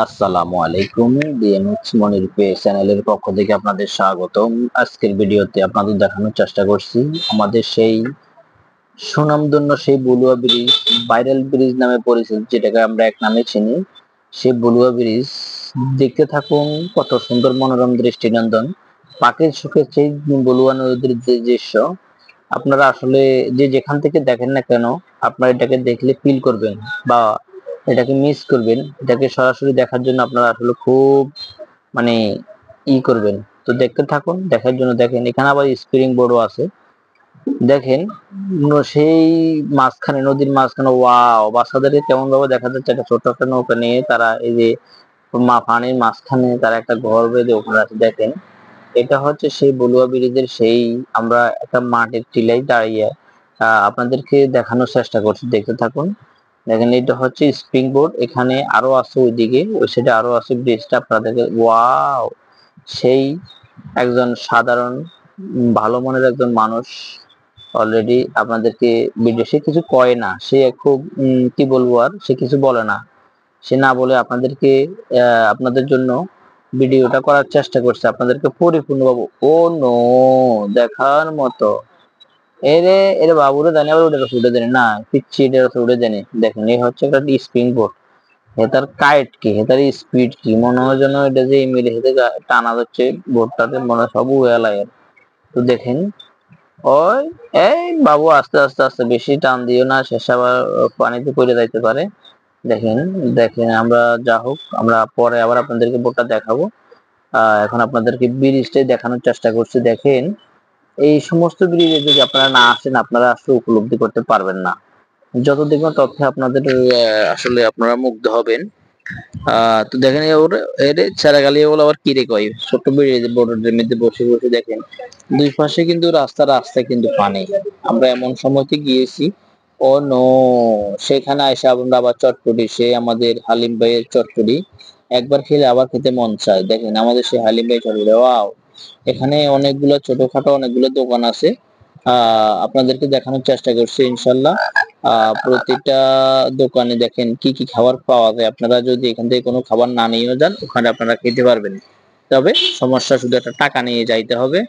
আসসালামু আলাইকুম। ডিএমএক্স মনির পে চ্যানেলের পক্ষ থেকে আপনাদের স্বাগতম। আজকের ভিডিওতে আপনাদের দেখানোর চেষ্টা করছি আমাদের সেই সুনামধন্য সেই বলুয়া ব্রিজ, ভাইরাল ব্রিজ নামে পরিচিত, যেটাকে আমরা এক নামে চিনি, সেই বলুয়া ব্রিজ। দেখতে থাকুন, কত সুন্দর মনোরম দৃষ্টিনন্দন পাখির চোখে সেই বলুয়া নদীর যে দৃশ্য, আপনারা আসলে যে যেখান থেকে দেখেন না কেন, আপনারা এটাকে দেখলে ফিল করবেন বা এটাকে মিস করবেন। এটাকে সরাসরি দেখার জন্য আপনারা আসলে খুব মানে করবেন। তো দেখতে থাকুন, দেখার জন্য দেখেন, এখানে আবার স্প্রিং বোর্ডও আছে। দেখেন সেই মাঝখানে, নদীর মাঝখানে, ওয়াও, বাচ্চাদেরকে কেমন ভাবে দেখা যাচ্ছে একটা ছোট্ট একটা নৌকা নিয়ে তারা এই যে পানির মাঝখানে তারা একটা ঘর বেঁধে ওখানে আছে। দেখেন, এটা হচ্ছে সেই বলুয়া ব্রিজের সেই, আমরা একটা মাটির টিলায় দাঁড়িয়ে আপনাদেরকে দেখানোর চেষ্টা করছি, দেখতে থাকুন। দেখেন, এটা হচ্ছে স্প্রিং বোর্ড, এখানে আরো আছে, ওইদিকে ওই সাইডে আরো আছে ব্রিজটা আপনাদেরকে, ওয়াও। সেই একজন সাধারণ ভালো মনের একজন মানুষ অলরেডি আপনাদেরকে বিদেশে কিছু কয় না, সে খুব কি বলবো, আর সে কিছু বলে না, সে না বলে আপনাদেরকে আপনাদের জন্য ভিডিওটা করার চেষ্টা করছে, আপনাদেরকে পরিপূর্ণভাবে। ও নো, দেখার মতো। এরে এরে বাবুরে জানি, আবার ওটা উঠে জানি না, পিচ্ছি এটা উঠে জানি। দেখেন, এই হচ্ছে একটা স্প্রিং বোর্ড। হেতার কাইট কি, হেতার স্পিড কি, মনে হয় যেন এটা যে মিলে হেতে টানা যাচ্ছে বোর্ডটাতে, মনে হয় সব ওয়ালায়। তো দেখেন, ওই, এই বাবু, আস্তে আস্তে আস্তে, বেশি টান দিও না, শেষে আবার পানিতে পড়ে যাইতে পারে। দেখেন, দেখেন, আমরা যা হোক, আমরা পরে আবার আপনাদেরকে বোর্ডটা দেখাবো। এখন আপনাদেরকে ব্রিজটাই দেখানোর চেষ্টা করছি। দেখেন, এই সমস্ত ব্রিজে যদি আপনারা না আসেন, আপনারা আসলে উপলব্ধি করতে পারবেন না। যত দেখবেন তথ্যে আপনাদের আসলে আপনারা মুগ্ধ হবেন। তো দেখেন, এর ছেড়াগালি বলে আবার কি রে কয়, ছোট্ট ব্রিজ বোর্ডের মধ্যে বসে বসে দেখেন, দুই পাশে কিন্তু রাস্তা কিন্তু পানি। আমরা এমন সময়তে গিয়েছি, ও নো, সেখানে এসে আমরা আবার চটপটি, সে আমাদের হালিম ভাইয়ের চটপটি একবার খেলে আবার খেতে মন চায়। দেখেন, আমাদের সেই হালিম ভাই চটপটি, ওয়াও। এখানে অনেকগুলো ছোটখাটো অনেকগুলো দোকান আছে, আপনাদেরকে দেখানোর চেষ্টা করছি ইনশাল্লাহ। প্রতিটা দোকানে দেখেন কি কি খাবার পাওয়া যায়, আপনারা যদি এখান থেকে কোনো খাবার না নিয়েও যান, ওখানে আপনারা খেতে পারবেন। তবে সমস্যা শুধু একটা টাকা নিয়ে যাইতে হবে।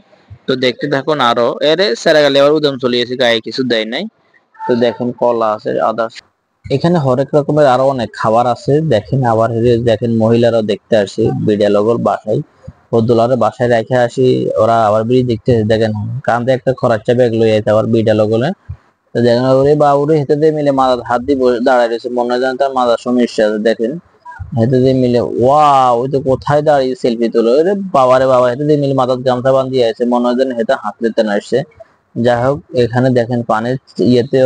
তো দেখতে থাকুন। আরো এর সেরা গেলে আবার উদম চলে গেছে, গায়ে কিছু দেয় নাই। তো দেখেন, কলা আছে, আদার্স, এখানে হরেক রকমের আরো অনেক খাবার আছে। দেখেন, আবার দেখেন মহিলারাও দেখতে আসে বিড়ালগর বাসায়, বদুলারে বাসায় রেখে আসি, ওরা আবার ব্রিজ দেখতে দেখেন, কান্দে একটা খরচা ব্যাগ লই আইতে আবার বিড়ালগলে। তো দেখেন, ওরে বাবুরে হেতে দিয়ে মিলে মাথার হাত দিয়ে দাঁড়ায় রয়েছে, মনে হয় যেন তার মাথার সমস্যা আছে। দেখেন, হেতে দিয়ে মিলে, ওয়া, ওই তো কোথায় দাঁড়িয়ে সেলফি তোলো, ওরে বাবারে বাবা, হেতে দিয়ে মিলে মাথার গামছা বান্ধিয়ে আছে, মনে হয় যেন হেতে হাত দিতে না আসছে। যাই হোক, এখানে দেখেন পানির ইয়েতে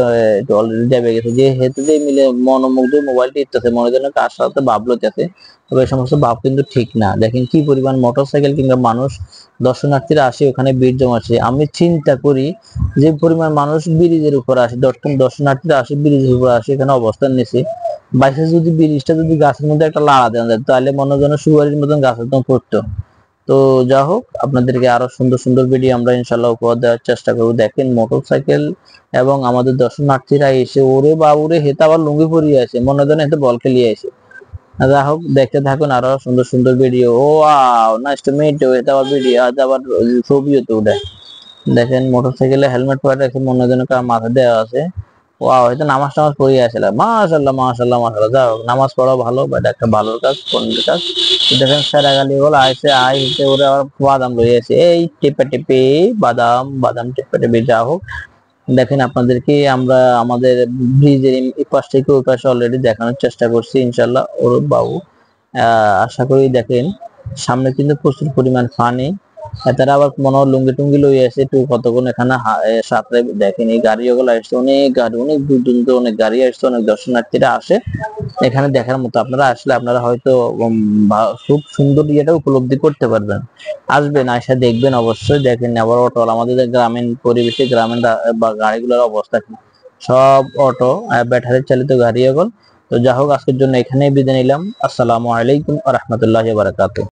অলরেডি ডেবে গেছে, যে হেতু দিয়ে মিলে মনোমুগ্ধ মোবাইল টিপতেছে, মনে যেন কার সাথে ভাব লইতেছে। তবে এই সমস্ত ভাব কিন্তু ঠিক না। দেখেন কি পরিমাণ মোটরসাইকেল কিংবা মানুষ, দর্শনার্থীরা আসে, ওখানে ভিড় জমাচ্ছে। আমি চিন্তা করি, যে পরিমাণ মানুষ ব্রিজের উপর আসে, দর্শনার্থীরা আসে ব্রিজের উপর আসে, এখানে অবস্থান নিছে, বাইসে যদি ব্রিজটা যদি গাছের মধ্যে একটা লাড়া দেওয়া যায়, তাহলে মনে যেন সুপারির মতন গাছ একদম পড়তো। তো যা হোক, আপনাদেরকে আরো সুন্দর সুন্দর ভিডিও আমরা ইনশাল্লাহ উপহার দেওয়ার চেষ্টা করবো। দেখেন, মোটরসাইকেল এবং আমাদের দর্শনার্থীরা এসে, ওরে বাবুরে, হেতা আবার লুঙ্গি পরিয়ে আছে, মনে হয় হেতে বল খেলিয়ে আছে। যা হোক, দেখতে থাকুন আরো সুন্দর সুন্দর video. Oh wow, nice to meet you, এটা আবার ভিডিও, আবার ছবিও তো উঠে। দেখেন, মোটরসাইকেলে হেলমেট পরে রাখে, মনে হয় যেন কার মাথা দেওয়া আছে। ওয়াও, হয়তো নামাজ টামাজ পড়ে আসলে, মাশাআল্লাহ মাশাআল্লাহ মাশাআল্লাহ। যাও, নামাজ পড়া ভালো, বাট একটা ভালো কাজ, পুণ্যের কাজ। তো দেখেন, সেরাগালি বলে আইসে, আইসে ওরে আবার বাদাম লই আছে, এই টিপে টিপে বাদাম বাদাম টিপে টিপে। যা হোক, দেখেন, আপনাদেরকে আমরা আমাদের ব্রিজের এই পাশ থেকে ওই পাশে অলরেডি দেখানোর চেষ্টা করছি ইনশাল্লাহ। ওর বাবু, আশা করি দেখেন, সামনে কিন্তু প্রচুর পরিমাণ পানি। তারা আবার মনে হয় লুঙ্গি টুঙ্গি লই আছে, একটু কতক্ষণ এখানে সাঁতরে। দেখেন, এই গাড়ি ওগুলো আসছে, অনেক গাড়ি, অনেক দূর দূরান্ত অনেক গাড়ি আসছে, অনেক দর্শনার্থীরা আসে এখানে দেখার মতো। আপনারা আসলে আপনারা হয়তো খুব সুন্দর ইয়েটা উপলব্ধি করতে পারবেন। আসবেন, আসা দেখবেন অবশ্যই। দেখেন, আবার অটো, আমাদের গ্রামীণ পরিবেশে গ্রামীণ বা গাড়িগুলোর অবস্থা কি, সব অটো, ব্যাটারি চালিত গাড়ি এখন। তো যা হোক, আজকের জন্য এখানেই বিদায় নিলাম। আসসালামু আলাইকুম ওয়া রাহমাতুল্লাহি ওয়া বারাকাতুহু।